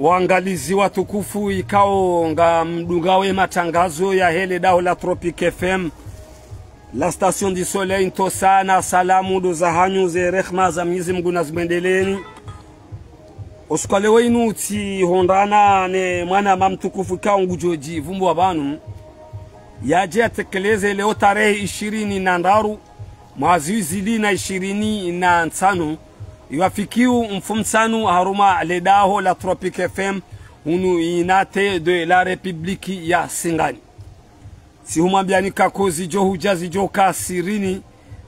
Waangalizi watukufu, ikao nga mdungawe matangazo ya hele dao la Tropic FM, la station du soleil ntosa na salamu do za hanyu ze rehma za Mwenyezi Mungu na zimwendeleni. Osukale wenu uti hondana ne mwana mamtukufu ikao ngujoji vumbu wa banu yaje atekeleze leo tarehe 20 na ndaru mwezi zili na 20 na nsanu iwafikiu mfumsanu haruma ledaho la Tropic FM unu inate de la Republiki ya Singani. Si humambiani ka kozi jo hujazi jo kasirini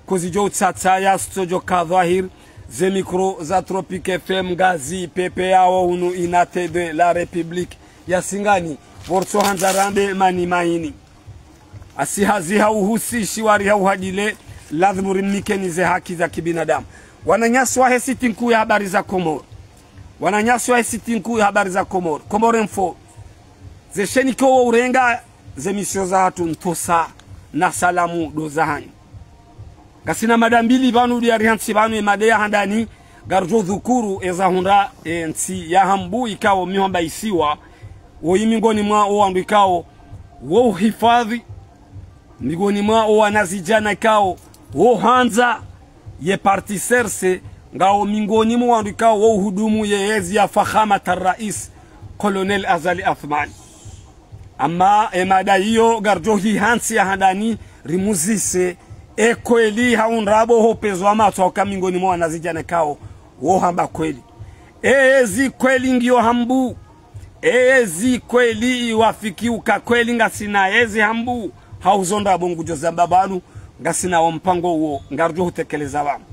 kozi jo tsatsaya stojo ka dhahir ze mikro za Tropic FM gazi pepe yao unu inate de la Republiki ya Singani vorso hanzarambe mani mahini asihazi hauhusi shiwari hauhadile lazima rimnikeni ze haki za kibinadamu. Wananyaswa hesiti nkuu ya habari za Komoro. Wananyaswa hesiti nkuu ya habari za Komoro. Komoro Info. Zesheni kowa urenga ze misio za hatu ntosa na salamu dozahanyu. Kasina madambili banu diarihansi banu emadea handani garjo dhukuru eza hunda nsi ya hambu ikao mihomba isiwa. Woyi mingoni mwa owandu ikao wo hifadhi. Mingoni mwa owanazijana ikao wo hanza ye parti serse ngao mingoni mwandu ikao wo hudumu ye yezi ya fakhamata rais Colonel Azali Athmani. Ama emada hiyo garjohi hansi ya handani rimuzise kweli haunrabo hopezo amato waka mingoni mwa nazijane kao wo hamba kweli. Ezi kweli ngio hambu. Ezi kweli iwafiki uka kweli ngasina ezi hambu. Hauzonda bongu jozamba banu ngasina wa mpango uo ngarjo hutekeleza wamu.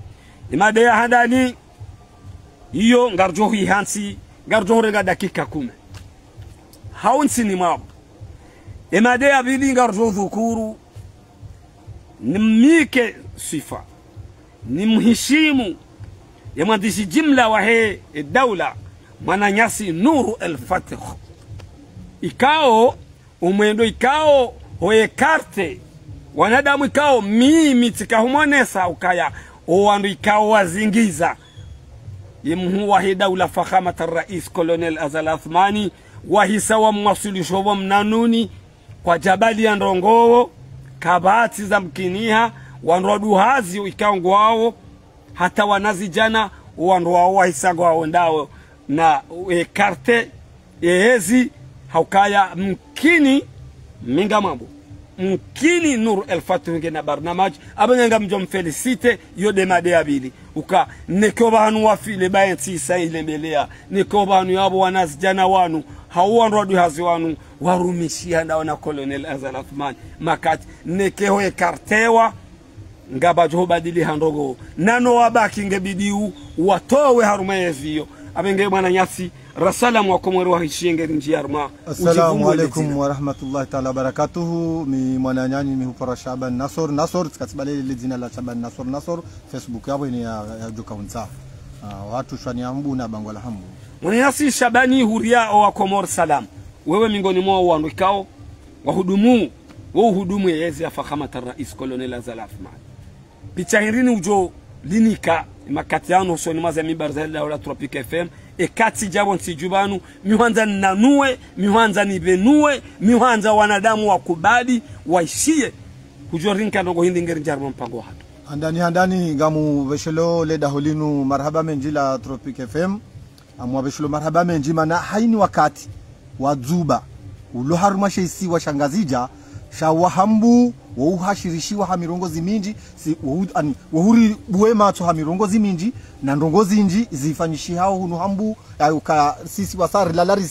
Imade ya handani hiyo ngarjo hui hansi ngarjo renga dakika 10 haunsi ni mabu. Imade ya bili ngarjo dhukuru nimike sifa nimhishimu ya mwandishi jimla wa he daula Mwananyasi Nuru El-Fatih ikao umwendo ikao hoye karte wanadamu ikao mimi tikahumonesa ukaya owandu ikao wazingiza yemhu wahida ula fakhamata rais Colonel Azali Athmani wahisa wa mwasilisho wa mnanuni kwa jabali ya ndongowo kabati za mkiniha wanrodu hazi ikao ngwao hata wanazijana wandu wao wahisa ngwao ndao na karte ehezi haukaya mkini minga mambo mkini Nuru El-Fatih ngena barnamaj abanga mjom felicite yo demade abili uka neko banu wafile bayensi saile mbelea neko banu yabo wanazijana wanu hawanrodu hazi wanu warumishia na wana Colonel Azali Athmani makati nekeho ekartewa ngaba jo badili handogo nano wabaki ngebidiu watowe haruma yeziyo abenge Mwananyasi rasalamu wa Komoro wa hishienge njiarma. Assalamu alaikum wa rahmatullahi ta'ala barakatuhu. Mi Mwananyani mi hupara Shaban Nasor katibale ile jina la Shaban Nasor Facebook yabo ni ya joka unsa watu shwani hambu na bango la hambu. Mwananyasi Shabani huria wa Komoro salam wewe mingoni mwa wanduikao wahudumu hudumu yezi ya fakhamata rais Colonel Azali Athmani picha hirini ujo linika makatiano soni maza mibarzela wala Tropic FM kati jabo nsijubanu mihanza nanue mihanza nibenue mihanza wanadamu wakubali waishie kujorinka ndogo hindi ngeri jarmo mpango hatu handani ngamu veshelo leda holinu marhaba menjila Tropic FM amwa veshelo marhaba menjima na haini wakati wazuba ulo haruma sheisi wa shangazija shawahambu wauhashirishiwa hamirongozi minji si wahuri buwema to hamirongozi minji na ndongozi inji zifanyishi hao hunu hambu ayuka sisi wasari lalari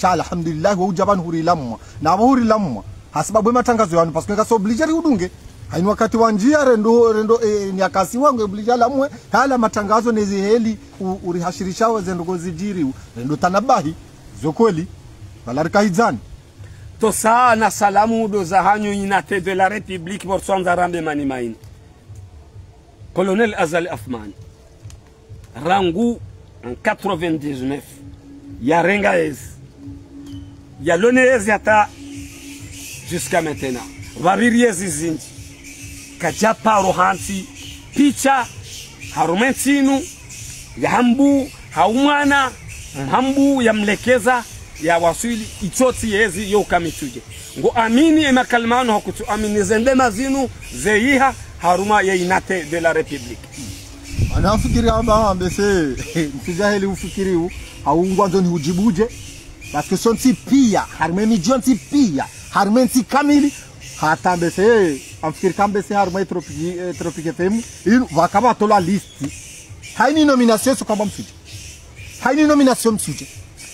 sha alhamdulillah waujaban huri lamwa na wahuri lamwa hasababu matangazo yanu paske ka so obligeri udunge haini wakati wanjia rendo ni akasi wangu obligera lamwe hala matangazo nezi heli urihashirishawa zendogozi jiri rendo tanabahi zokweli balarika hizani to sana salamu do zahanyu inate de la Republique borsonza rambe mani maini Colonel Azali Athmani rangu en 99 ya rengaez ya loneez yata jusqu'à maintenant variriez zinji kajapa rohansi picha harumensinu ya hambu haumana hambu ya mlekeza ya wasili itoti yezi yo kamituje ngo amini emakalmano hakutu amini zende mazinu zeiha haruma ya inate de la republique anafikiri amba ambese mtijaheli ufikiriu haungwanzo ni ujibuje parce que sonti pia harmeni jonti pia harmeni kamili hata ambese amfikiri kambese haruma tropique FM il vakaba tola listi haini nomination so kamba msuje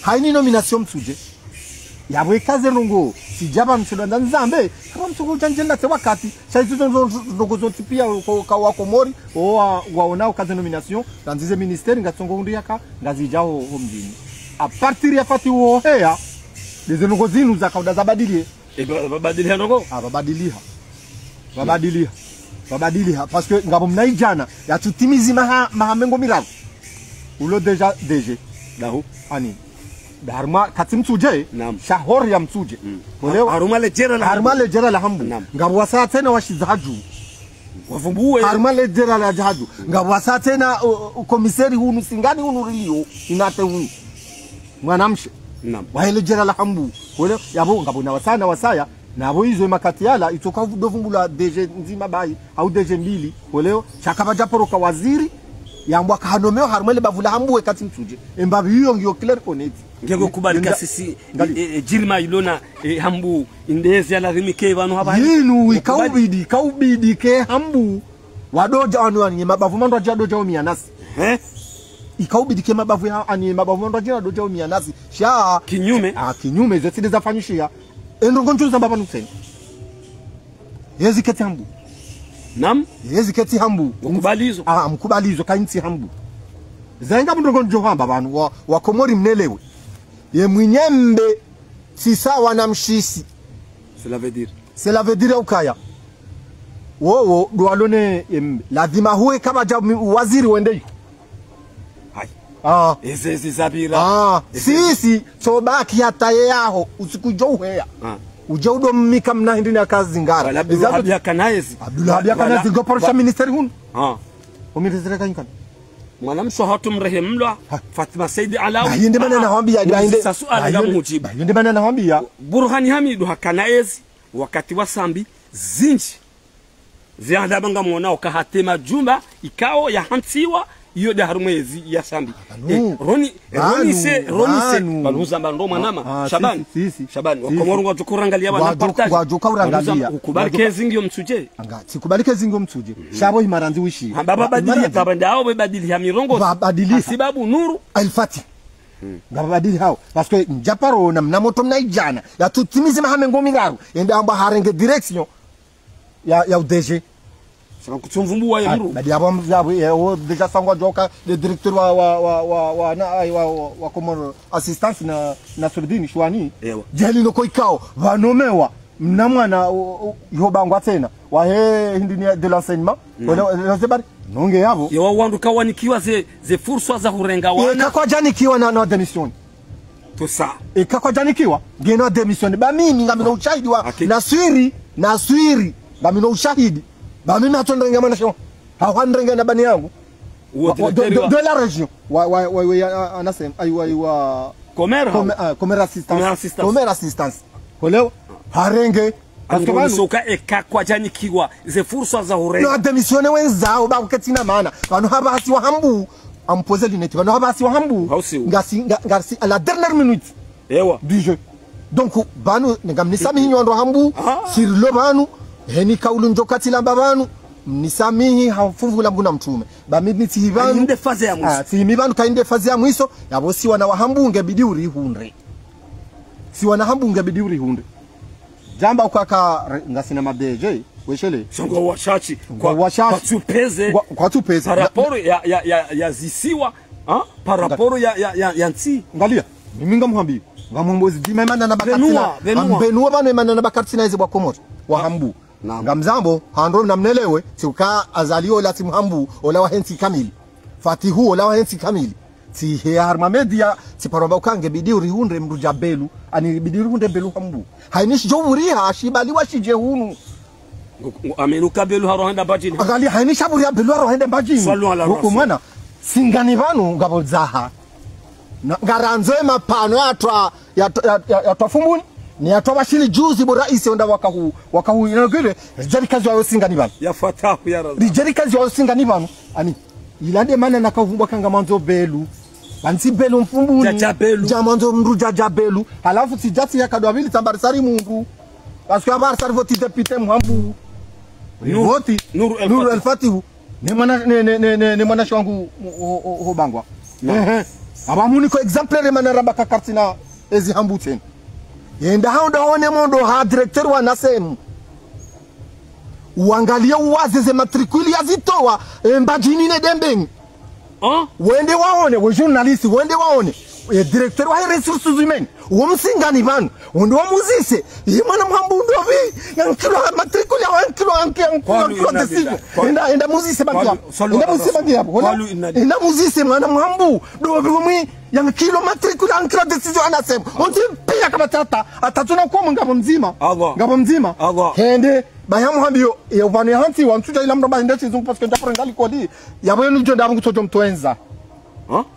haini nomination msuje yabwe kaze rungo sijaba msulanda nzambe kama msugo janjenda te wakati saizo zozo tipia kwa wakomori waona kaze nomination danzize ministeri ngatsongo ndu yaka ngazijao homjini a partir ya fati wohea lezo ngo zinu za kauda zabadilie babadilia noko babadilia parce que ngabo mnaijana ya tutimizi mahamengo mirago ulo deja DG dahu ani Dharma katim suje shahor ya msuje haruma lejera la hambu ngabwasa tena washizaju wavumbuwe haruma lejera la jaju ngabwasa tena komiseri hunu singani hunu rilio inate hunu mwanamshe wahelejera la hambu wale yabo ngabona wasaya nabo hizo makatiala itoka dovumbula DG nzima bai au DG mbili wale chakaba japoroka waziri yambwa kahanomeo harumele bavula hambu kati msuje embabi hiyo ngio clear connect ngego kubalika sisi jirma ilona hambu indezi ya lazimike banu haba yinu ikaubidi ke hambu wadoja wanu mabavu mando ajadoja omianasi ikaubidi ke mabavu ya ani mabavu mando ajadoja omianasi sha kinyume zote zafanyishia endongo nchuza baba nuseni yezi keti hambu yezi keti hambu mkubalizo mkubalizo kainti hambu zainga mndongo njohamba banu wakomori mnelewe ye mwinyembe sisa wanamshisi cela veut dire ukaya wowo dualone lazima huwe kama waziri wende ezi zabira sisi sobaki hata yaho usikujouhea ujaudo mmika mna hindi na kazi ngara Abdullah Kanaezi go porosha ministeri hunu omirizira kanyikana mwanamsho hatumrehemlwa Fatima Said Alawi yende bana naambia sasuala ngamujiba yende bana naambia Burhani Hamidu Kanaezi wakati wa sambi zinji ziandabanga muona ukahatema jumba ikao ya hantiwa iyo de harumezi ya sambi Roni se baluza ndo mwanama Shabani wakomorungu wajukurangalia wana partage wajukurangalia ukubalike zingio msuje sikubalike zingio msuje shabo himaranzi wishi baba badili tabanda hao badili ya mirongo sababu nuru alfati ngabadili hao parce que njaparo na mnamoto mnaijana ya tutimize mahamengo mingaru ende amba harenge direction ya UDG saka kutumvumbua ya muru badi abo mzabu deja sangwa joka le directeur wa Komoro assistance na Surdini Shwani jeli no koikao vanomewa mnamwana yobangwa tena wa hindi de l'enseignement wala zebari nonge yabo yo wandu kawanikiwa ze fursa za hurenga wana kwa janikiwa na demission to sa kwa janikiwa ngeno demission ba mimi ngamino ushahidi wa naswiri ngamino ushahidi ba mimi hatondrenga mwana sho hawandrenga na bani yangu de la région wa anasem aiwa Comera assistance koleo harenge Soka kwa janikiwa ze fursa za hurenga no demisione wenzao ba kuketina maana banu haba hasi wa hambu amposer lunette banu haba hasi wa hambu ngasi à la dernière minute du jeu donc banu ngamnisamihi nyondo hambu sur le banu heni kaulu njokati lamba banu mnisamihi hafumvula mbuna mtume ba mimi tihibanu inde faze ya mwiso tihibanu kainde faze ya mwiso yabo si wana wahambu ngebidi urihunde si wana hambu ngebidi urihunde jamba ukaka ngasina madeje weshele songo washachi kwa tupeze par rapport ya zisiwa par rapport ya nti ngalia mimi ngamuhambi ngamombozi dimemana na bakatina benua bana emana na bakatina hizo bwa Komoro wa hambu ngamzambo hando namnelewe tuka azalio la timhambu ola wa henti kamili fatihu ola wa henti kamili ti harma media ti paromba ukange bidi urihunde mruja belu ani bidi urihunde belu hambu hainish jomuriha shibali washije hunu amenuka belu harohenda bajini agali hainish aburi belu harohenda bajini huko mwana singani vanu ngabo zaha Ngaranzo mapano ya twafumbuni ni atwa bashiri juzi bo rais onda wakahu inogire rijari kazi wao singa ni bana yafuataho ya raza rijari kazi wao singa ni bana ani ilande mana nakavumba kanga manzo belu bansi belu mfumbuni jamanzo mru jabelu halafu sijati yakadwa vili tambarisari mungu parce que abarisari voti député mhambu voti Nuru El Fatihu ne mwana shwangu ho bangwa abamuni ko exemplaire mana rabaka kartina ezi hambu tena yenda haunda one mondo ha directeur wa nasemu uangalia uwazeze matricule yazitoa mbajini ne dembeni wende waone we journalist wende waone directeur wa resources humaines umsingani banu ndo muzise yimana mhambundo vi yankilo matricule ya yankilo yankilo decision enda muzise bangi enda muzise bangi hapo enda muzise mwana mhambu ndo bimwi yankilo matricule yankilo decision anasema onti pia kama tata atatuna kwa ngabo mzima hende bayamu hambio yovani hanti wantuja ila mramba ndesi zungu parce que ndapro ngali kodi yabo ni njo ndamu kutojo mtwenza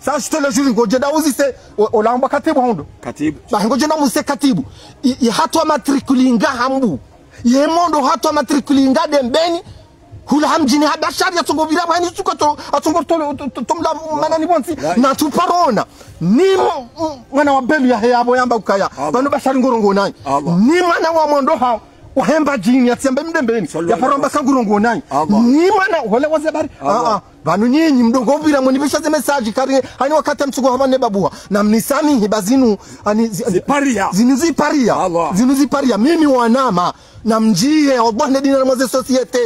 ça je te le jure ngoje da uzise olamba katibu hondo ba ngoje na muse katibu hatwa matrikulinga hambu ye mondo hatwa matrikulinga dembeni hula hamjini habashari yatongo bila bani tuko to atongo tomla manani bonsi na tuparona ni mwana wa belu ya yabo yamba ukaya bano bashari ngorongo nani ni mwana wa mondo ha wahemba jini yatsembe mdembeni ya paromba sangurongo nani ni mwana wale wazebari banu nyinyi mdogo bila mnibishaze message kari hani wakati mtugo habane babuha na mnisami hibazinu ani zinuziparia mimi wanama na mjie Allah ne dina mwaze societe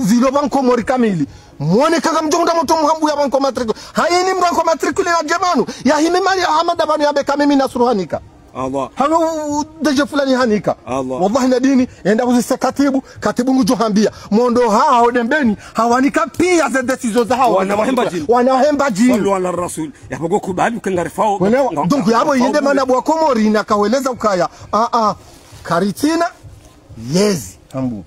zilo banko mori kamili muone kanga mjonga moto mhambu ya banko matricule hayini mbanko matricule ya jamanu ya himemali ya hamada banu ya beka mimi nasruhanika Allah hano deje fulani hanika wallahi na dini enda kuzise katibu ngujohambia mondo hao dembeni hawanika pia za decisions za hao wanahemba jini sallu ala rasul yapogo kubali kangarifao donc yabo yende mana bwa komori na kaweleza ukaya karitina yezi hambu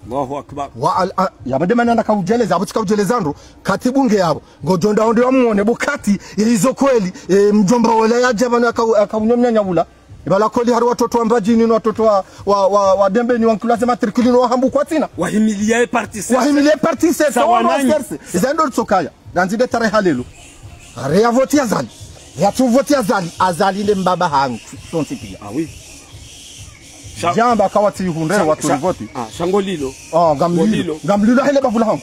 Allahu akbar wa yabade mana nakaujeleza abutika ujelezando katibu nge yabo ngojonda onde wamuone bukati ilizo kweli mjomba wala yaje bana akaunyomnya nyabula ibala koli hari watoto ambajini ni watoto wa dembeni wankulaze matricule no hambu kwatina wahimilie parti sasa wananyi izando tsokaya ganzide tare halelo are yavoti azali yatuvoti azali le mbaba hangu tonsipia oui jamba kawati hunde watu voti shangolilo gamlilo hele bavula hangu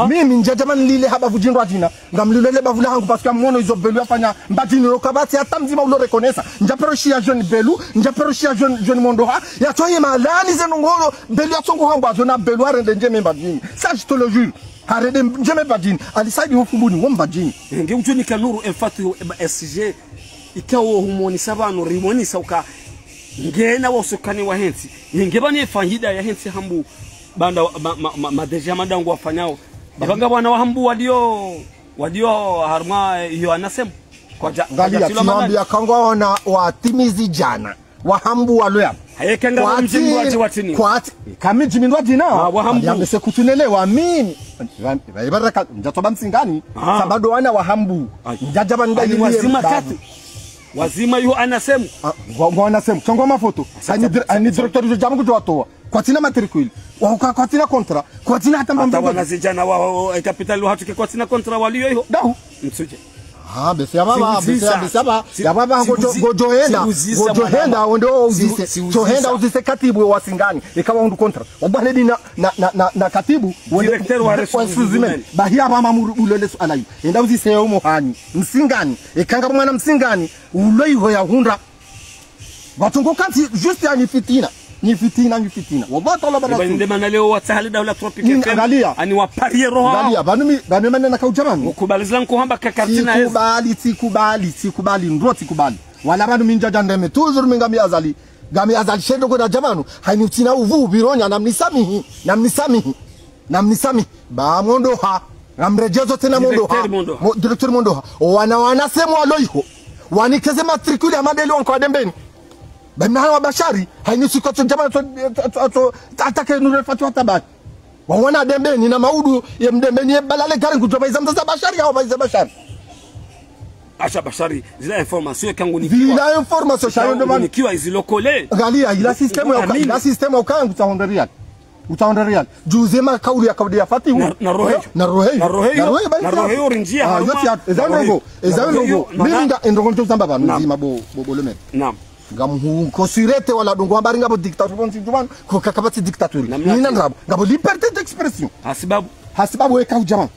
mimi njajamani lile haba vujindwa jina ngamlilo hele bavula hangu parce que mwono izo belu afanya mbajini rokabati hata mzima ulo reconnaître njaperoshia jeune belu njaperoshia jeune mondoha ya toye malani zenongolo belu ya tongo hangu azona belu arende njeme mbajini ça je te le jure arende njeme mbajini alisaidi hofumbuni wo mbajini nge utuni Nuru El Fatihu SG ikawo humoni sabano rimoni sauka ngena wasukani wa hensi ngebani fahida ya hensi hambu banda madeja madangu wafanyao banga bwana wa hambu wadio harma hiyo anasema kwa ngalia tunaambia kangwa na watimizi jana wa hambu waloya hayekenga mjimbo watini kwa kama jimindwa jina yamese kutunelewa mimi ibaraka njatoba msingani sabado wana wa hambu njajaba ndali wazima tatu wazima yu anasema anasema chongo mafoto ani directeur jo jamu kutoa kwa tina matricule kwa tina kontra kwa tina hata mambo wanazijana wao capital hatuke kwa tina kontra walio hiyo dau msuje besi baba ya baba gojohenda ndo uzise tohenda uzise katibu wa singani ikawa undu kontra wabale dina na katibu directeur wa resources bahia mama mulele alai enda uzise yo mohani msingani ikanga mwana msingani uloiho ya hunda batongo kanti juste ni fitina wallahi taala baraka bende mana leo watahali dawla tropique ani waparie roho angalia banu manena na kaujamani ukubalizana kuhamba kakartina sikubali ndoti kubali wala banu minjaja ndeme toujours mingamia azali shendo kwa jamanu hainiutina uvu bironya namnisamihi ba mondo ha namrejezo tena mondo ha directeur mondo ha wanasema aloiho wanikeze matricule amadeli wanko dembeni bana wa bashari hainisi kwa jamani atake Nuru El Fatihu tabaki waona dembeni na maudu ya mdembeni balale gari kutoba izamza bashari au baiza bashari acha bashari zile information kangu ni vila information shayo ndo maana nikiwa izilokole angalia ila system ya ukangu utaondoria juzema kauli ya kaudi ya fatihu na roheyo rinjia haruma ezango milinga endongo zamba ba nzima bo bolome naam ngamu kosirete wala dongo habari ngabo dictature nzimana ko kakabati dictature nina ngabo ngabo liberté d'expression hasibabu weka ujama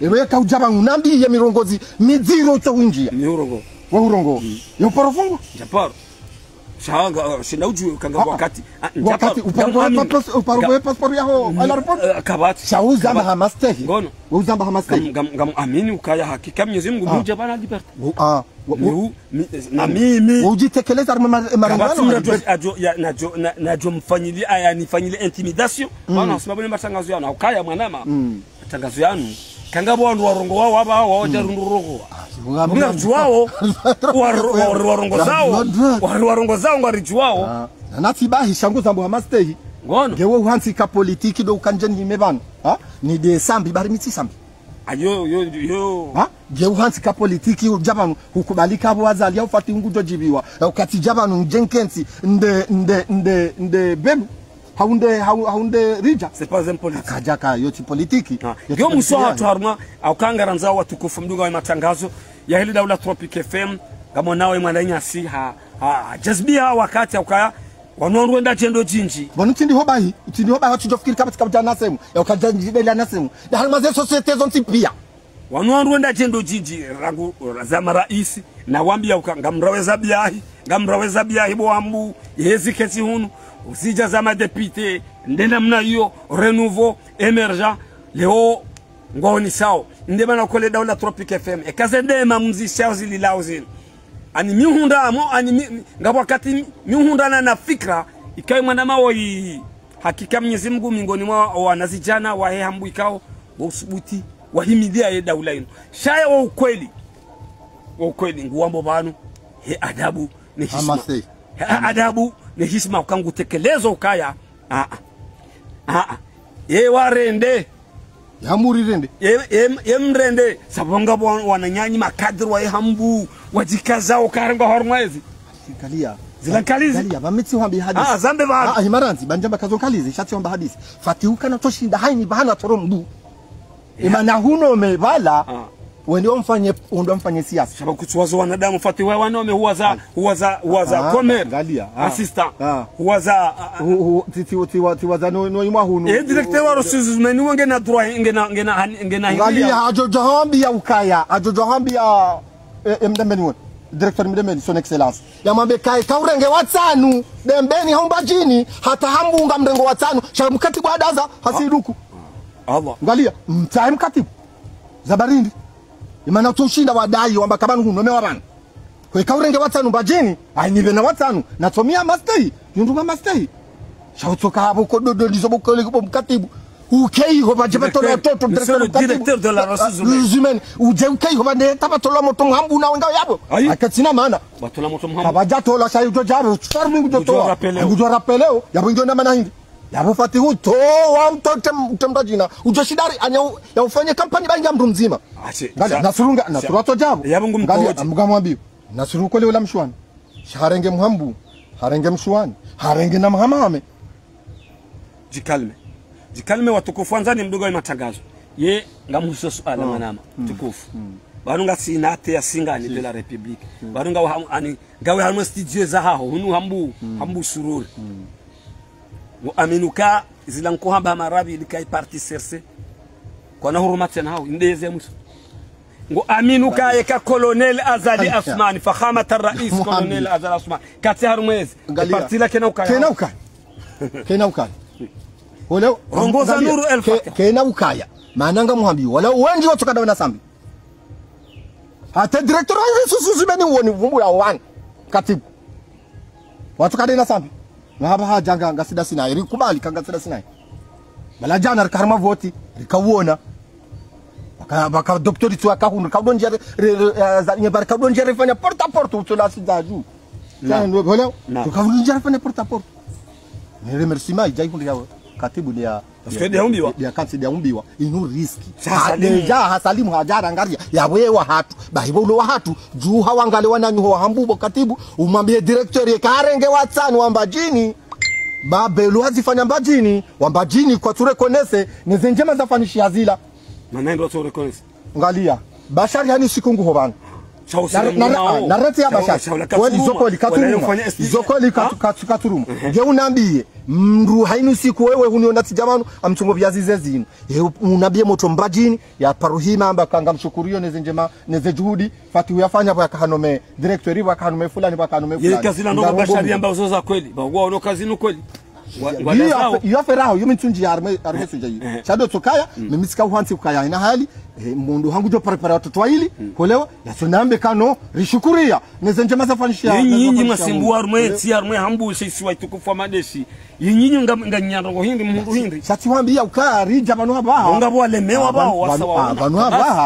weka ujama unambi ya mirongozi miziro cho winjia mirongo wa urongo yo porofungo japaro shanga shinda uju kanga wakati uparogo passport yao alarport kabati shauza mahamastehi ngono uzamba hamastehi ngam amini ukaya hakika Mwenyezi Mungu mmoja bana liberty na mimi ujitekeleza marangano najo mfanyilia aya nifanyilia intimidation bana sababu ni matangazo yao na ukaya mwanama matangazo yanu kanga bondu warongo wao aba wao jarundurogo ngarijuwao warongo zao ngarijuwao natibahi shangu zambo hamastehi ngono ngewe uhansi ka politiki do kanjeni himebana ni de sambi bari mitsi sambi yo ngewe uhansi ka politiki ujabanu hukubalika abo wazali au fati ngujo jibiwa ukati jabanu jenkensi nde bemu haunde rija c'est pas un politique kajaka yoti politiki yo muso hatu haruma au kangaranza watukufu mdunga wa matangazo ya hili daula Tropic FM kama nawe mwananyasi jazbia wakati ukaya wanondwenda chendo jinji bonutindi hobahi tujofikiri kama tikabja nasemu ya ukajanjidela nasemu na halmaze societe zonti pia wanondwenda chendo jinji rangu za marais na wambia ngamraweza biahi boambu yezi kesi hunu usija za madepite ndenda mna hiyo renouveau emergent leo ngoni sao ndeba kole daula Tropic FM ekazendema mzisha zililao zile ani mihunda amo ani ngabo wakati mihunda na fikra ikai mwana mao hakika Mwenyezi Mungu mingoni mwa wanazijana wa hambu ikao wa usubuti wahimidia ye daula ino shaya wa ukweli nguambo banu he adabu ni hishma adabu ni hishma ukangu tekelezo ukaya ye warende yamuri rende mrende sabonga wananyanyi makadri wa hambu wajikaza ukaranga hormwezi sikalia zilakalizi galia bamitsi wambi hadisi zambe ba himaranzi banjamba kazonkalizi shati wamba hadisi fatiuka na toshinda haini bahana toromdu imana huno mebala wende omfanye siasa sababu kuchwazo wanadamu fati wewe wanome huwaza comer galia assistant huwaza tiwaza no imwa huno directeur wa ressources humaines wenge na droit ngena galia ajojohambi ya ukaya ajojohambi ya mdembeni won directeur mdembeni son excellence yamwambie kai kaurenge watanu dembeni hombajini hata hambunga mrengo watanu shamkati bwadaza hasiruku Allah ngalia mtaim katibu zabarindi imana tushinda wadai wamba kabanu hunome wabana kwa kaurenge watanu bajini ainibe na watanu natomia mastei yundunga mastei shautoka hapo kododo lizobokole kwa mkatibu ukei ho bajabatola toto directeur de la ressources humaines uje ukei ho bande tabatola moto mhambu na wenga yabo akatina maana batola moto mhambu abajatola shayo jabo farmingu jotoa ngujo rapeleo yabo ndio na maana hindi yabo fatihu to wa mtote mtemdajina ujoshidari anya ya ufanye kampani banja mtu mzima ngala nasurunga nasurato jabo yabo ngumkoje mgamwambio nasuruko leo la mshwani harenge mhambu harenge mshwani harenge na mhamame jikalme watukufu anzani mdogo wa matangazo ye ngamuhusu suala manama tukufu barunga sinate ya singani de la republique barunga ani gawe halmo studio za haho hunu hambu sururi aminuka zilanko hamba marabi likai parti serse kona huruma tena hao ndeze musu ngo aminuka yeka colonel Azali Asmani fakhamat ar-rais colonel Azali Asmani kati harumwezi parti la kena ukaya wala rongoza nuru elfa kena ukaya mananga muhambi wala wengi watu kada na sambi hata director susu beni woni vumbu ya wan katibu watu kada na sambi na haba hajanga ngasida sina irikubali kanga sida sina bala jana karma voti rikawona baka doktori tu akahunu kadonje za nyebar kadonje rifanya porta porta utula sidaju ndio wala tukavunja rifanya porta porta ni remerciement jai kundi yao katibu dia dia kansi dia umbiwa inu riski deja hasalimu hajara ngaria ya wewa hatu bahibo ulo hatu juu hawangale wananyu hambubo katibu umwambie director yekarenge watsani wambajini babelu hazifanya mbajini wambajini kwa ture konese nezenjema zafanishi hazila manendo ture konese ngalia bashari hani sikungu hobana na rete ya bashari kweli zokoli katuruma nge unambie mru hainu siku wewe huniona tijamanu amchungo vyazi zezinu unambie moto mbajini ya paruhima amba kanga mshukurio neze juhudi fati uyafanya kwa kahanome directori wa kahanome fulani ye kazila ndo bashari amba uzoza kweli bagwa ono kazinu kweli iyo feraho yo mitunji ya arme sunja hiyo chado tokaya mimisika uhansi kukaya ina hali mundu hangu jo prepare watoto wawili kolewa yasonambe kano rishukuria nezenje mazafanishia nyinyi masimbu arme ti arme hambu sisi waitukufa madeshi yinyinyi nganyando hindi mundu hindi shati wambia ukari jabano abaha ngabo walemewa bao wasawa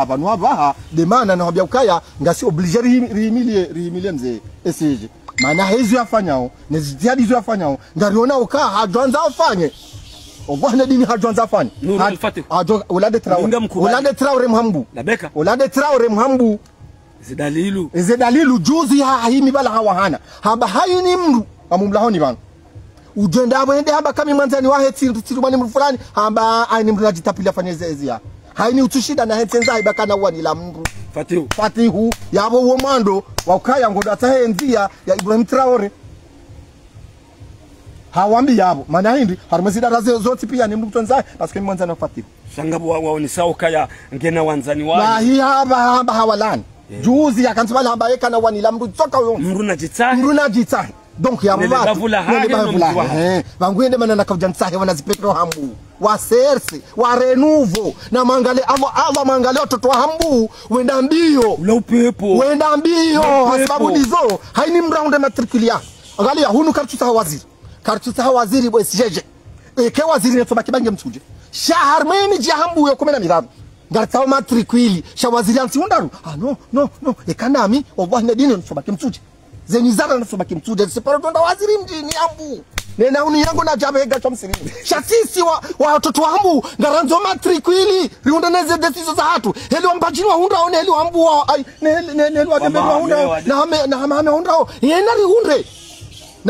banu abaha de mana na wambia ukaya ngasi obligé rimilie mzee esije mana hizo yafanyao nezitiadi hizo yafanyao ngariona uka hajanza afanye ogwana dini hajanza afanye hajo ulade traore mhambu labeka ulade traore mhambu zedalilu juzi haimi bala hawahana haba haini mru amumlahoni bana ujenda abende haba kami manzani wahe tirumani mru fulani haba aini mru najitapili afanye zezia haini utushida na hentenza ibakana wani la mru Fatihu yabo womando wakaya ngoda tahenzia ya Ibrahim Traore hawambi yabo maana hindi harumezida raze zote pia ni mtu tonza paske mwanza na Fatihu shangabu wao ni sawa kaya ngena wanzani wao na hii haba hawalani juzi akansibala haba yeka na wani la mtu toka yo mru najitahi donc yabo bangwende mana nakavjansahe wanazipekero hambu wa serse wa renuvo na mangale ava mangale watoto wa hambu wenda mbio ula upepo wenda mbio sababu dizo haini mraunde matrikulia angalia hunu kartuta waziri bo SJJ ke waziri neto bakibange mtuje shahar meni jahambu yo 10 ngartawa matrikuili sha waziri anti undaru no ekanami wallahi nadini nsobaki mtuje zenizara nsobaki mtuje separo tonda waziri mjini hambu nena uni yangu na jabe hega chomsiri shatisi wa watoto wangu ngaranzo matrikuili riunda neze desizo za hatu heli wambajini wa hunda one heli wambu wa heli wadebe wa hunda na hame hunda yena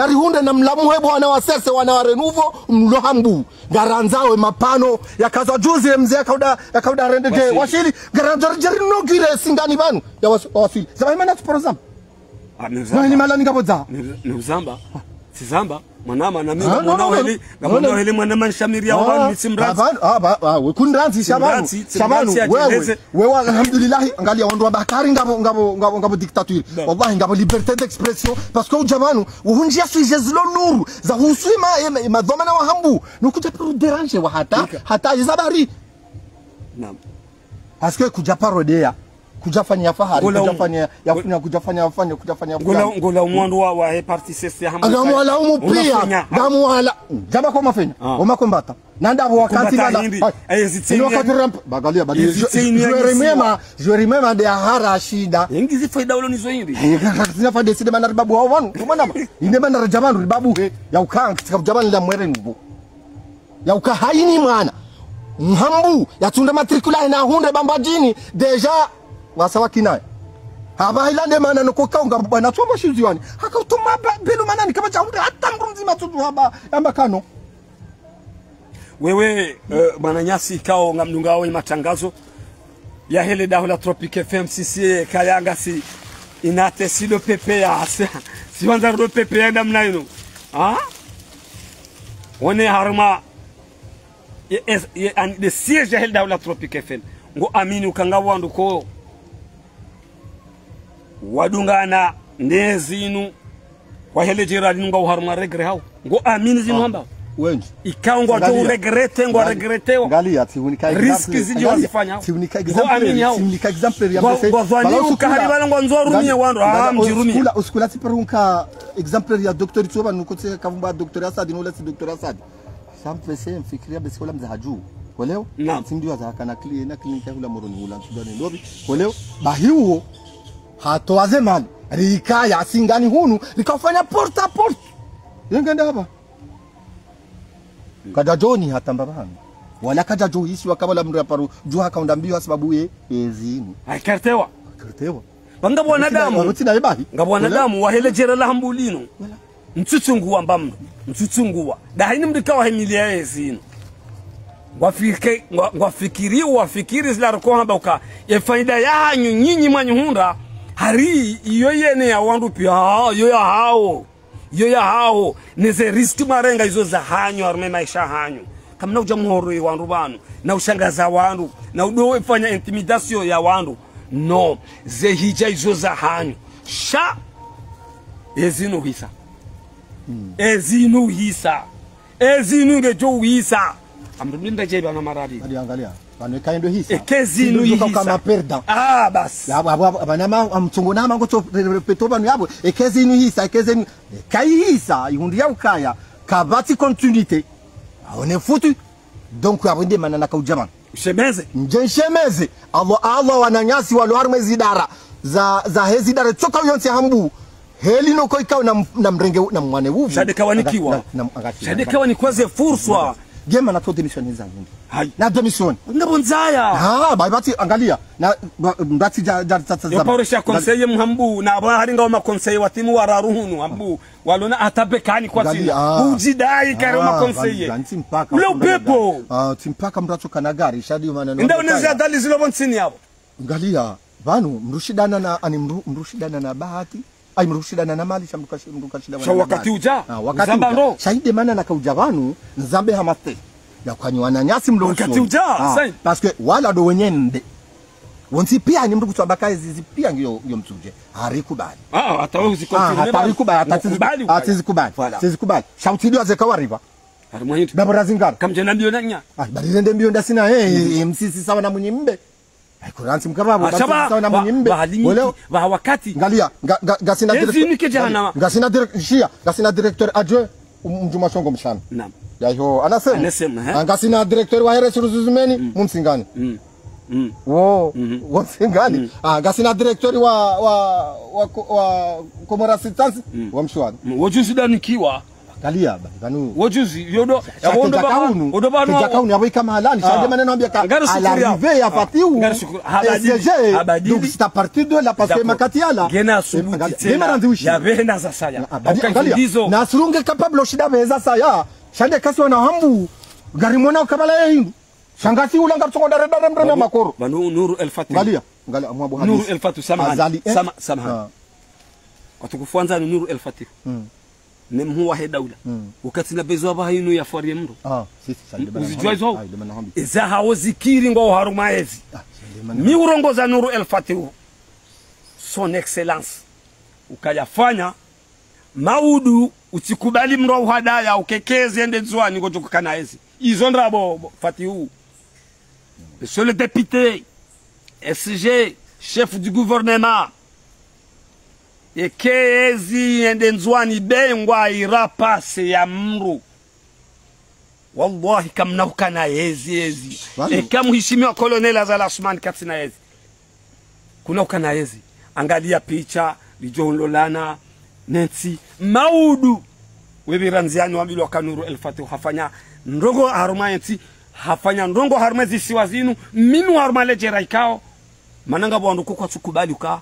rihunde na mlamu hebo wana wasese wana warenuvo mlohambu ngaranzawe mapano ya kaza juzi mze ya kauda rendeje wasili ngaranzo jerino gire singani banu ya wasili zama imana tuporozam ni malani ngaboza ni uzamba si zamba mwanama na mimi mwanao heli mwanama nshamiria wao nisimranzi kunranzi shabanu wewe alhamdulillah angalia wandu wa bakari ngabo dictature wallahi ngabo liberté d'expression parce que ujamanu uhunjia sujezlo nuru za huswima madhomana wa hambu nukuja pro déranger wa hata izabari naam parce que kuja parodea kujafanya fahari kujafanya ngola umwandu wa parti sese hambu ngamwala umupia ngamwala jaba kwa mafenya umakombata nanda wakati nanda ni wakati ramp bagalia je remember de hara shida ingizi faida ulo nizo hindi sina faida side bana babu hao wanu kumana ine bana jamanu babu he ya ukanga katika jamani la mwere nubo ya ukahaini mwana mhambu ya tunda matricula na hunde bambajini deja wasawa kinaya haba ilande mana nokokaunga bana twamba shiziwani hakatuma belu manani kama cha hata mzima tu haba amba kano wewe bwana Nyasi kao ngamdunga wao matangazo ya hele daho la Tropique FM sisi kayanga si inate si le PPA si wanza le PPA namna hino one harma de siège ya hele daho la Tropique FM ngo amini ukanga wandu ko wadungana nezinu kwa hele jirani ngo harma regre hao ngo amini zinu hamba wengi ikaungwa tu regrete ngo regreteo ngalia tiunika riski ziji wazifanya tiunika example ya mse balau kahali ngo nzoru mie wando mjirumi uskula siperunka example ya docteur tuba nukote kavumba docteur Asad no lesi docteur Asad sample sem fikiria besi wala mzahaju koleo sindio za kana clinic ya hula moroni hula sudani ndobi koleo bahiwo hato wazemani rikaya singani hunu likafanya porta port yengenda hapa kada joni hatamba bana wala kada jo hisi wakabala mndu paru jo akaunda mbio sababu ye ezini aikartewa bangabo wanadamu rutina ibahi ngabo wanadamu wahele jera la hambulino mtutsunguwa mbamno mtutsunguwa da haini mdikawa hemilia ezini wafikiri zila roko hamba uka ya faida ya hanyu nyinyi manyuhunda hari iyo yene ya wandu pia iyo ya hao neze riski marenga izo za hanyu harume maisha hanyu kama na ujamuhoro ya wandu banu na ushangaza wandu na udowe fanya intimidasio ya wandu no ze hija izo za hanyu sha ezinu ngejo hisa amrudinda jeba na maradi angalia bana kaendo hisa ekezinu hisa kama perda bas bana amchungu na mango to repeto banu yabo ekezinu hisa kai hisa yundi ya ukaya kabati continuité on futu donc abinde manana ka ujama shemeze Allah wananyasi walioharme zidara za hezidara toka yonse hambu heli no koikao na mrenge na mwane uvu shadekawanikiwa shadekawani fursa gema na to demission zangu hai na demission ngabonzaya bati angalia na mbati ya pauresha conseiller mhambu na haringa wa conseiller watimu wararuhunu hambu walona atabekani kwa tini ujidai kare ma conseiller leo pepo timpaka mracho kanagari shadi maneno ndio unaweza dali zile bonsini hapo angalia banu mrushidana na mrushidana na bahati ai mrushidana na mali shamdukashida sha wakati uja wakati shahide maana na kaujabanu nzambe hamate ya kwani wananyasi mlo wakati uja parce que wala do wenyende wonsi pia ni mndu kutamba kazi pia ngiyo mtuje harikubali hata wewe usikonfirme hatarikubali atizikubali shauti dio azekawariva harimwahindi babara zingara kamjena mbio nanya bali nende mbio ndasina msisi sawa na munyimbe kuransi mkababo sawa na munyimbe wala wakati ngalia gasina directeur adjoint mjuma songo mshana naam yaho anasema ngasina directeur wa RS Ruzuzumeni mumsingani msingani ngasina directeur wa Komora Sitansi wa mshwari wajuzi danikiwa kalia banu wajuzi yodo odo banu kauni abo kama halali shade maneno ambia ka arrivé ya fatiu donc c'est à partir de la parce que makatiala gena subuti tena ya bena za saya akafundizo na surunge capable shida beza saya shade kasi wana hambu gari mwana kabala hindu shangasi ulanga tsongo dare mrema makoro banu Nuru El Fatih ngalia amwabo hadisi Nuru El Fatih samahani watukufuanza Nuru El Fatih nemhuwa he daula wakati na bezo aba hino ya fari mro uzijua hizo za hao zikiri ngo haruma hizi mi urongoza Nuru El Fatih son excellence ukayafanya maudu utikubali mro hadaya ukekeze ende zwani ngo tukana hizi izo ndrabo Fatih monsieur le député SG chef du gouvernement ekezi ende nzwani bengwa irapase ya mru wallahi kamna ukana yezi ekamuheshimiwa colonel Azal Asman katina yezi kuna ukana yezi angalia picha lijonlolana nensi maudu webiranziani wabilo kanuru El Fatih hafanya ndongo haruma yensi hafanya ndongo haruma zisiwa zinu minu haruma lejera ikao mananga bwandu kwa tukubali uka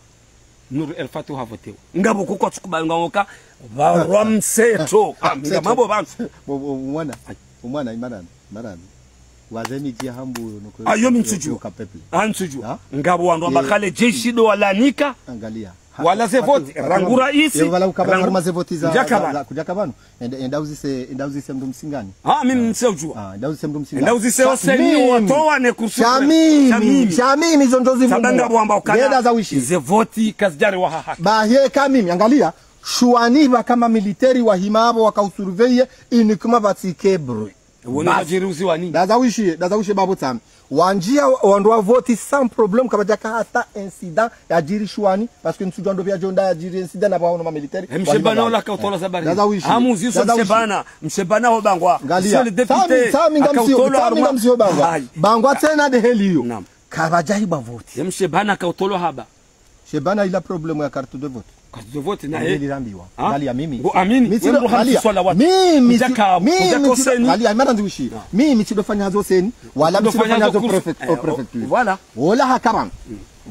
Nuru El Fatih havotewa ngabo kuko tukubali ngoka baramseto amiga mambo bantu umwana imarani wazeni jia hambu nuko ayo mtsuju ansuju ngabo wandu bakale jeshi do walanika angalia wala zevoti rangura isi wala ukabanga zevoti za kujakabano ndauzise mndu msingani mimi msejua ndauzise mndu msingani ndauzise oseni watoa ne kusura shamimi zondozi sabanga bwamba ukana za wishi zevoti kasjari wa haki bahe kamimi angalia shuani kama military wa himabo wakausurveille inikuma batikebre wona jiruzi wani dazawishi babu tam wanjia wandoa voti sans problème kabajaka hata incident ya jiri shwani parce que nsujo ndo vya jonda ya jiri incident na baona military mshebana wala kautola zabari amuzi so mshebana ho bangwa monsieur le député kautola bangwa tena de helio kabajahi ba voti mshebana kautola haba shebana ila problème ya carte de vote carte de vote na niliambiwa angalia mimi go amini wewe ndo hamsi swala watu mimi angalia mara ndiwishi mimi tidofanya hazo seni wala msidofanya hazo prefecture voilà wala hakaran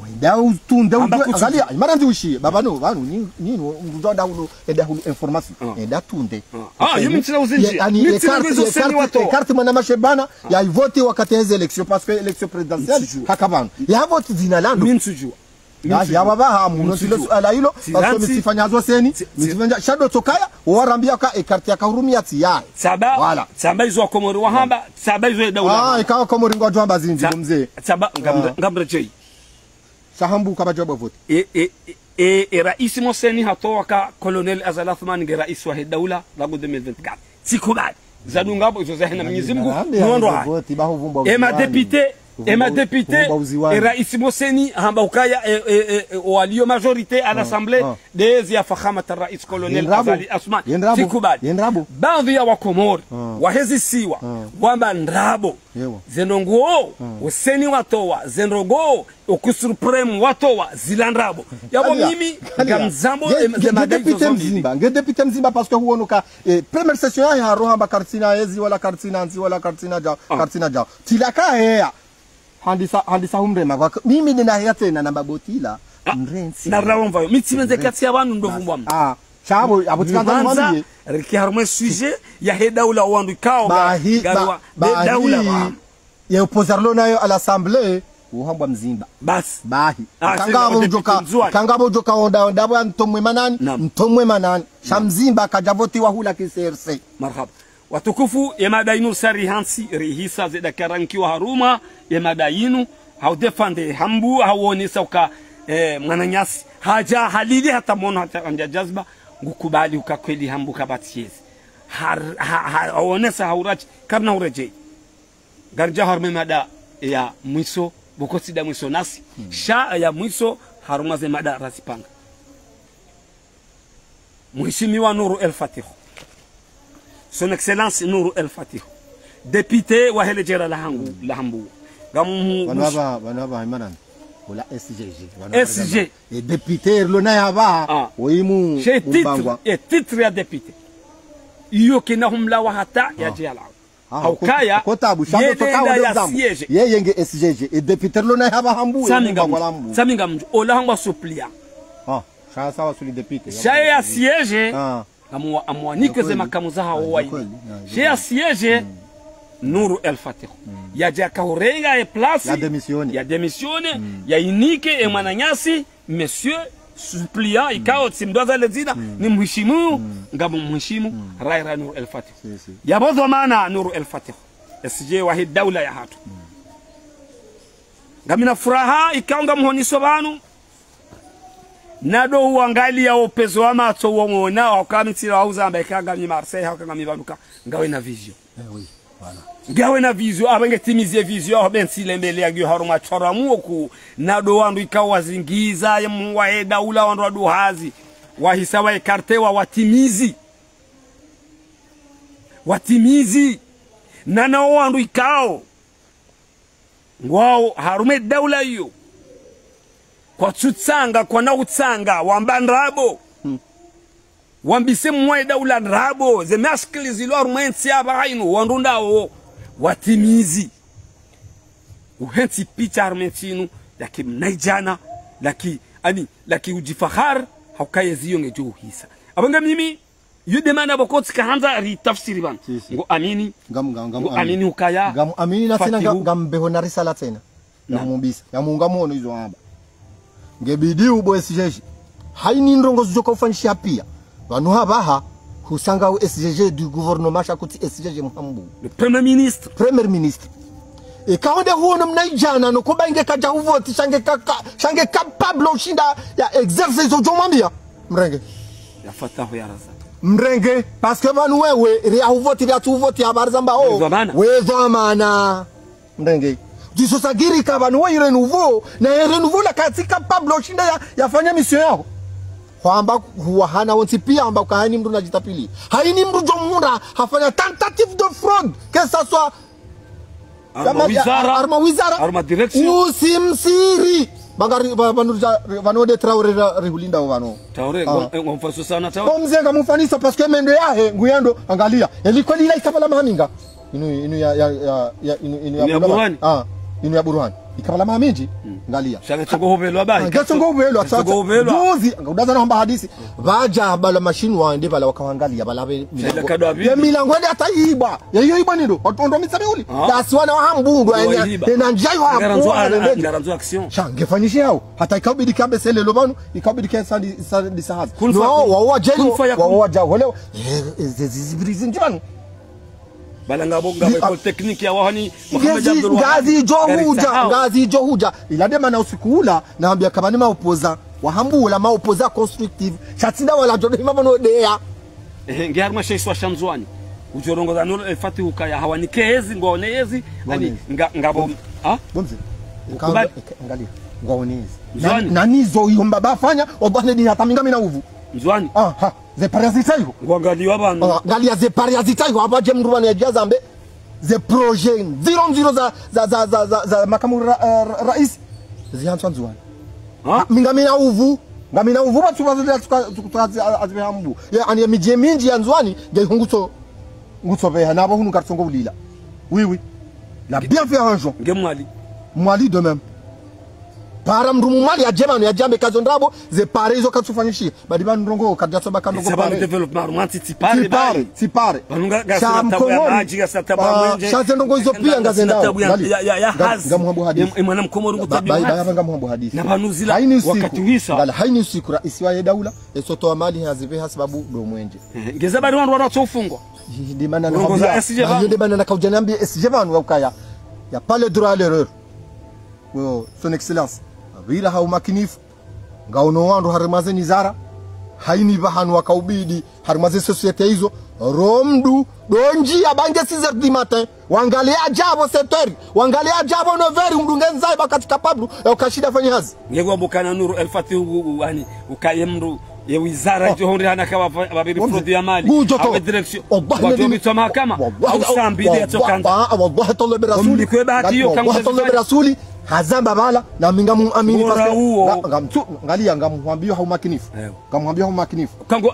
wenda utunda angalia mara ndiwishi baba no banu nini nguzonda hulo eda hulo information eda tunde yumi tsina uzinji yani carte mwana mashebana ya vote wakati ya election parce que election présidentielle hakaban ya vote zinalando mimi sijua ya baba hamu nosilo ala hilo parce que msifanya hazo seni msifanya shadow tokaya warambia ka carte ya kahurumia tia saba saba hizo komori wahamba saba hizo daula ikawa komori ngwa jamba zinji mzee saba ngamra jei sahambu kaba joba vote rais Moseni hatoa ka colonel Azal Athman nge rais wa daula la 2024 sikubali zadungabo hizo zahina Mwenyezi Mungu nondo ma député rais Moseni hamba ukaya walio majorité à l'assemblée des ya fakhamat rais colonel Azal Athman sikubali baadhi ya wakomori wahezi siwa kwamba ndrabo zenongo useni watowa zenrogo okusupreme watowa zilandrabo yabo mimi ngamzambo nge député mzimba parce que huonuka première session ya rohamba kartina ezi wala kartina nzi wala kartina ja tilaka hea handisa humrema kwa mimi nina hea tena na mabotila mrensi na rawomva mitimenze kati ya wanu ndovumbwa chabo abutikana mwambie riki harumwe sujet ya he daula wandu ikao garwa daula ya opozarlo nayo à l'assemblée uhambwa mzimba basi bahi kangabo joka onda ndabo ntomwe manani shamzimba kajavoti wa hula kiserse marhaba watukufu ya madainu sari hansi rihisa zeda karankiwa haruma ya madainu hau defande hambu hauonesa uka mwananyasi haja halili hata mono hata anja jazba ngukubali ukakweli hambu kabatiezi hauonesa haurachi karna urejei garja harume mada ya mwiso bokosi da mwiso nasi sha ya mwiso harumaze mada rasipanga Mheshimiwa Nuru El Fatih Son Excellence Nuru El Fatih député wa helejera la hambu gamu wanaba imanan wala SG et député lona yaba oimu mbangwa titre ya député iyo kina humla wa hata ya jela haukaya kotabu shando tokawa ndozamu yeye nge SGG et député lona yaba hambu saminga mju ola hangwa suplia sha sawa suli député sha ya siège amwanike ze makamu za hawai sha ya siège Nuru El Fatih ya jaka urenga place ya démissionne ya inike e mwananyasi monsieur suppliant ikao simdoza lezina ni mheshimu ngamu mheshimu raira Nuru El Fatih ya bodho maana Nuru El Fatih SJ wahid daula ya hatu ngamina furaha ikao ngamuhoniso banu nado uangalia opezo wa mato wongona wakamitira wauza ambeka mi Marseille hakanga banuka ngawe na vision ngawe na vision abenge timizie vision bensi lembele yagyo haruma choramu ku nado wandu ikawa zingiza ya mwa daula wandu wadu hazi wahisa wa ekarte wa watimizi nana wandu ikao wao harume daula hiyo kwa tutsanga kwa na utsanga wambandrabo wambise mwa daula ndrabo ze maskili zilo armensi abainu wandundao watimizi uhensi picha armensinu laki mnaijana laki ujifahar haukaye ziyonge juu hisa abanga mimi yudemana bokotsi kahanza ri tafsiri ban ngo amini amini ukaya ngamu amini na sina ngambeho na risala tena ngamumbisa ngamungamono hizo hamba ngebidi ubo SGG haini ndongozo joka ufanisha pia wanu habaha husanga SGG du gouvernement chakuti SGG mhambu le premier ministre e kaonde huono mnaijana no kubange kaja uvoti shange capable ushinda ya exercice ojomambia mrenge ya fatahu ya raza mrenge parce que vanu wewe ri uvoti ya tuvoti habari zamba wezo mana mrenge diso sagiri kabanu wa renouveau na renouveau la katika Pablo shinda yafanya mission yao kwamba huwa hana wonti pia amba kaani mtu najitapili haini mtu jomura hafanya tentative de fraude que ça soit arma wizara arma direction usimsiri Bagari vanode Traore rehulinda wano. Traore ngomfaso sana Traore. Mzenga mfanisa parce que mendo yahe nguyendo angalia. Ilikuwa ila ikapala mahaminga. Inu ya Burhani. Inu ya Burhani. Ikapala mahaminji angalia. Shanga chongo hobelo abai. Ngachongo hobelo atata. Juzi ngaudazana namba hadisi. Baja bala machine waende bala wakaangalia bala ya milango ndi ataiba. Hiyo iba nindo. Otondo mitsabeuli. Daswana wa hambundu ena njai wa ngaranzo action. Shangefanyisha yao. Hata ikabidi kabe sele lobanu, ikabidi ke sandi sahazi. No wa jeli wa jawo leo. Zizibirizi njibanu. Balanga bonga kwa tekniki ya wahani Muhammad Abdul ngazi johuja iladema na usikula na ambia kabani maopoza wahambula maopoza constructive chatsinda wala jode mabano dea ngiarma sheiswa shamzwani ujorongo za nolo elfati ukaya hawanikezi ngwaonezi ani ngabo bomze angalia ngwaonezi nani zo yomba bafanya obane ni hataminga mina uvu mzwani ze parasitayo ngwangali wabanu ngalia ze parasitayo abaje mrubani ya jazambe ze projet 00 za makamu rais zianzwa nzwani mingamina uvu ngamina uvu batubaza azbehambu yani mije minji yanzwani de ngutso be nabo hunu kartongo ulila oui la bien fait un jour mwali de même para mrumu mali ya jemanu ya jambe kazondrabo ze pare izo katsufanyishia badi banrongo kadjatso bakandongo pare c'est développement romantique tipare banunga gasata ya maji gasata mwenje shazendongo izo pia ngazendao ya hazi ngamuhambo hadithi mwana mkomo ngutabi baba ngamuhambo hadithi na banuzila wakati wisa ngala haini usiku isiwa ya daula esoto mali hazive hasababu do mwenje ngeza badi wandu wanatsofungwa ndi mana na habia ndi mana na kaujaniambia SG vanu wakaya ya pale droit à l'erreur son excellence vila haumakinifu ngauno wandu harimaze nizara haini bahanu wakaubidi harimaze societe hizo romdu donji ya bange 6h du matin wangalia jabo 7h wangalia jabo 9h mdungenzai katika pablu ukashida fanya hazi ngego bukana nuru elfati yani ukayemru ya wizara johori hana kama babiri frodi ya mali au direction wajobi to mahakama au sambide atokanda wallahi tolle birasuli tolle birasuli hazamba bala na mingamu amini ngalia ngamwambia haumakinifu ngamwambia haumakinifu kango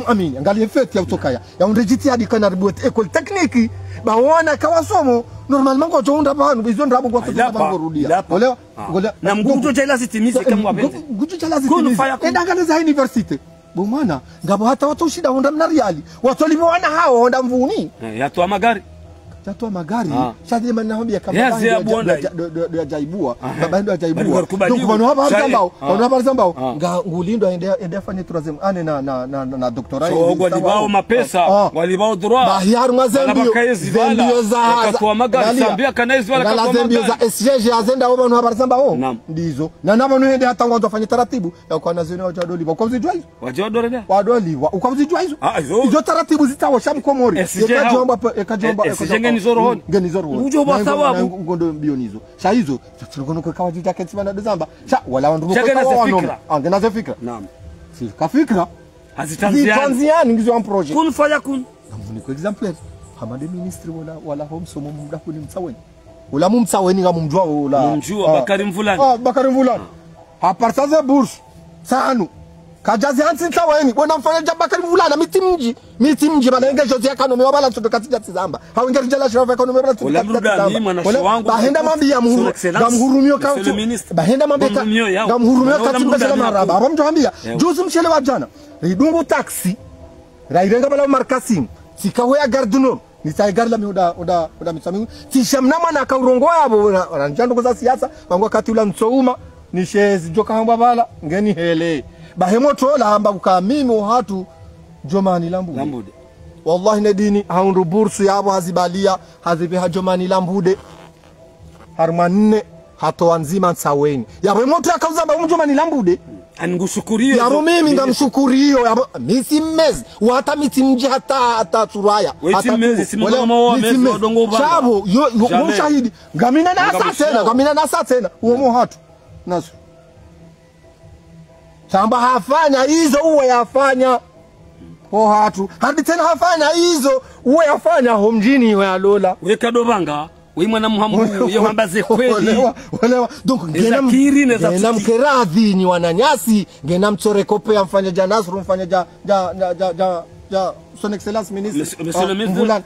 amini ngalia feti ya utokaya ya unrejiti hadi kana ribuet école technique bawana kawasomo normalement ko jonda banu bizon rabo kwa sababu rudia olewa ngoja na mgujo jela zitimize kama wapende mgujo jela zitimize ndangana university bomana ngabo hata watu shida honda mnariali watu limewana hao honda mvuni yatoa magari shadi manahambia kama ya jaibua baba ndio jaibua ndio bano hapa zambao ngulindo ende afanye turazem ane na doctorat so walibao mapesa walibao droit bahiyar mazembio za kwa magari sambia kanaizi wala kwa magari za SGG azenda wao bano hapa zambao ndizo na nabo ende hata ngwanzo afanye taratibu ya kwa nazini wajadoli kwa kuzijua hizo wadoli ukazijua hizo taratibu zitawa shamkomori ekajomba nizorohoni ngenizorohoni ujo basababu ngondo bionizo sha hizo tunakono kwa kawaji jacket bana December sha wala wandu kwa ngenaze fikra naam sika fikra hazitanziani ngizo am project kun fanya kun namuni kwa example hamade ministry wala home somo mumda kuni msaweni ula mumsaweni ngamumjua ula mumjua Bakari Mvulani Bakari Mvulani apartaze bourse sanu kajazi hansi tsaweni bona mfanya Bakari Mvulana mitimji balenge jozi economy wabala tutokatija tizamba hawengeri jala shirafa economy wabala tutokatija bahenda mambi ya muhuru ngamhurumio kautu bahenda mambi ngamhurumio kautu mbele maraba abamjo hambia juzi mshele wa jana ridungu taxi rairenga bala markasim sikawe ya garduno nitaigarla mi oda misami tishamna mana kaurongo yabo ranjando kwa siasa bangwa katula msouma ni shezi joka hamba bala ngeni hele bahemoto la hamba kwa mimi hatu jomani lambude wallahi na dini haundu bursu yabo hazibalia hazibe jomani lambude harmanne hato nzima nsaweni yabo moto yakauza ba jomani lambude angushukuriyo yabo mimi ngamshukuriyo yabo misimezi hata mitimji hata turaya hata mezi simama wa mezi odongo bana shabo yo shahidi ngamina na sa tena uomo hatu naso Samba hafanya hizo uwe yafanya ho hatu hadi tena hafanya hizo uwe yafanya ho mjini we alola we kadobanga wewe mwana muhambu yo mambaze kweli olewa donc ngena mkeradhi ni wananyasi ngena mchore kope amfanya janasru mfanya ja son excellence ministre monsieur le ministre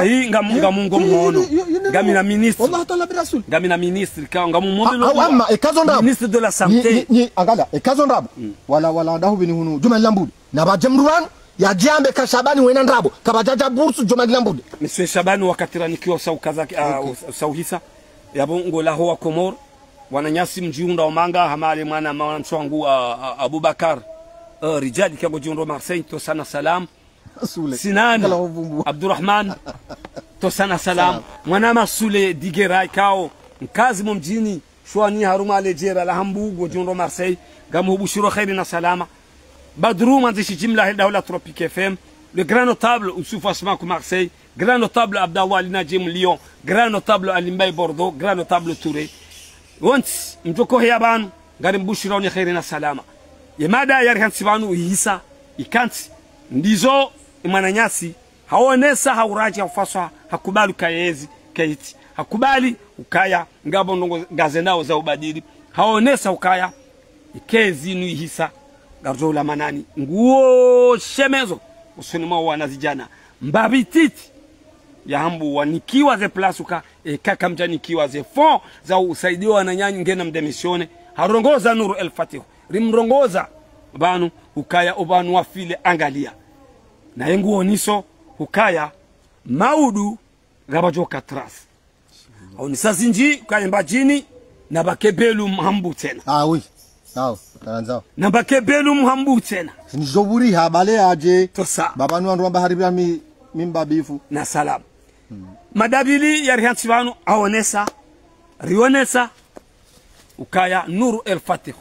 hii ngamungo muono ngamina ministre Allah taala bi rasul ngamina ministre ka ngamumondo amma ekazonda ministre de la santé ni angala ekazonda wala ndahu bini hunu juma lambude na bajamruan ya jambe ka Shabani wena ndabo kabajaja bursu juma lambude monsieur Shabani wakatiranikiwa saukaza sauhisa yabo ngola ho Komor wananyasi mjiunda omanga hamale mwana mwanangu Abubakar rijali kango jiundo Marseille to sana salam Sinan Abdurrahman to sana salam mwana masule digera kao mkazi mjini shwani haruma lejera la hambugo jiundo Marseille gamu bushiro khairi na salama Badrou mandishi jimla Dawla Tropique FM le grand notable Oussouf Asmakou Marseille grand notable Abdallah Ali Najim Lyon grand notable Alimbay Bordeaux grand notable Touré once mtoko yaban garim bushiro ni khairi na salama yemada yarhan sibanu hisa ikanti ndizo imananyasi haonesa hauraji ufaswa hakubali kayezi kaiti hakubali ukaya ngabo ndongo gazenao za ubadili haonesa ukaya ikezi ni hisa garzola manani nguo shemezo usunima wanazijana mbabititi ya hambu wanikiwa ze plasuka kaka mjanikiwa ze fond za usaidiwa na nyanyi ngena mdemisione harongoza Nuru El Fatih rimrongoza banu ukaya ubanu wafile angalia na yenguo niso ukaya maudu gabajoka tras au nisazinji kaya mbajini na bakebelu mhambu tena oui taranzao na bakebelu mhambu tena nijoburi habale aje tosa babanu wandu baharibi mimbabifu na salam madabili ya rihansibanu aonesa rionesa ukaya Nuru El Fatih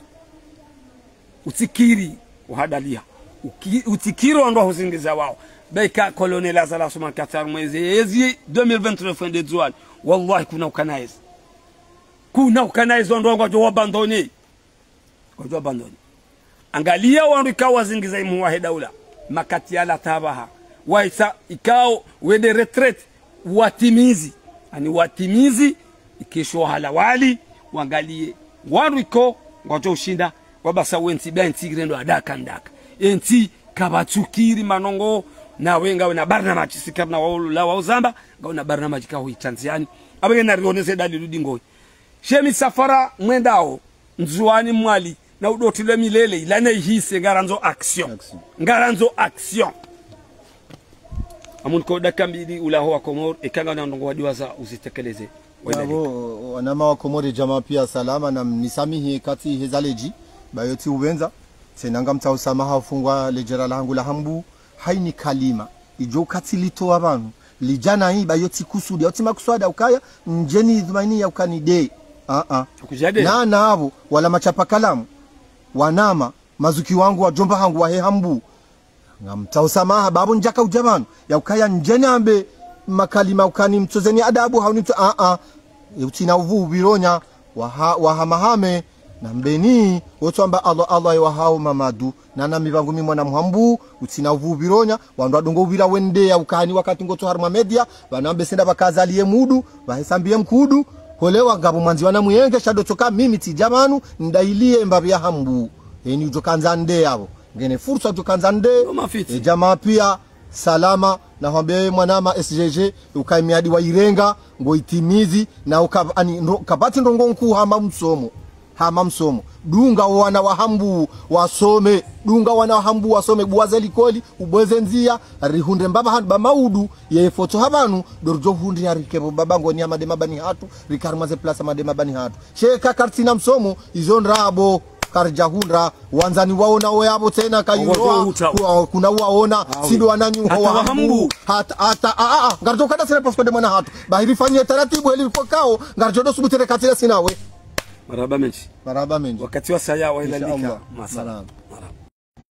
utikiri uhadalia utikiri wandu huzingiza wao beka colonel azala soma 4 mwezi 2023 fin de Zouane wallahi kuna ukanaise wandu wangu wabandoni kwa bandoni angalia wandu ikawa zingiza imu wa Dawla makati ala tabaha waisa ikao wende retreat watimizi ani watimizi ikisho halawali wangalie wandu iko ngojo ushinda wabasa wenti benti grendo adaka ndaka enti kabatukiri manongo na wenga na barnamaji sikabna la wauzamba ngaona barnamaji ka huitanziani abenge na rionese dalilu dingo shemi safara mwendao nzuani mwali na udotile milele ilane hise ngaranzo action amunko dakambidi ulaho wa Komor ikanga na ndongo wadiwaza uzitekeleze wabo wanama wa Komor jamaa pia salama na nisamihi kati hezaleji bayoti ubenza senanga mtao samaha ufungwa lejera langu la hambu haini kalima ijo kati lito abantu lijana hii bayoti kusudi yoti makuswada ukaya njeni dhumaini ya ukanide na nabo wala machapa kalamu wanama mazuki wangu wa jomba hangu wa he hambu ngamtao samaha babu njaka ujabanu ya ukaya njeni ambe makalima ukani mtozeni adabu haunito utina uvu bironya wahamahame na mbeni otwamba Allah wa hao mamadu nana mibangu mimwana muhambu utina uvubironya wandu adongo ubira wende ya ukani wakati ngoto harma media banambe senda bakazalie mudu bahesambie mkudu holewa ngabo manzi wana muyenge shado toka mimi tijamanu ndailie mbabi ya hambu eni ujokanzande yabo ngene fursa ujokanzande jamaa pia salama na hambie mwanama SGG ukaimiadi wa Irenga ngo itimizi na ukabati ndongo nku hama msomo dunga wana wahambu wasome buwazeli koli ubweze nzia rihunde mbaba maudu ye foto habanu dorjo hundi harikebo babango ni amade mabani hatu rikarmaze plasa made mabani hatu sheka kartina msomo izonrabo karjahundra wanzani waona oyabo tena kayuroa kuna waona sindo wananyuho wahambu hata ngarjo kada sina pasko de mwana hatu bahiri fanye taratibu eli fokao ngarjo do subutere katira sinawe marhaba menji wakati wa saya wa ilalika masalam.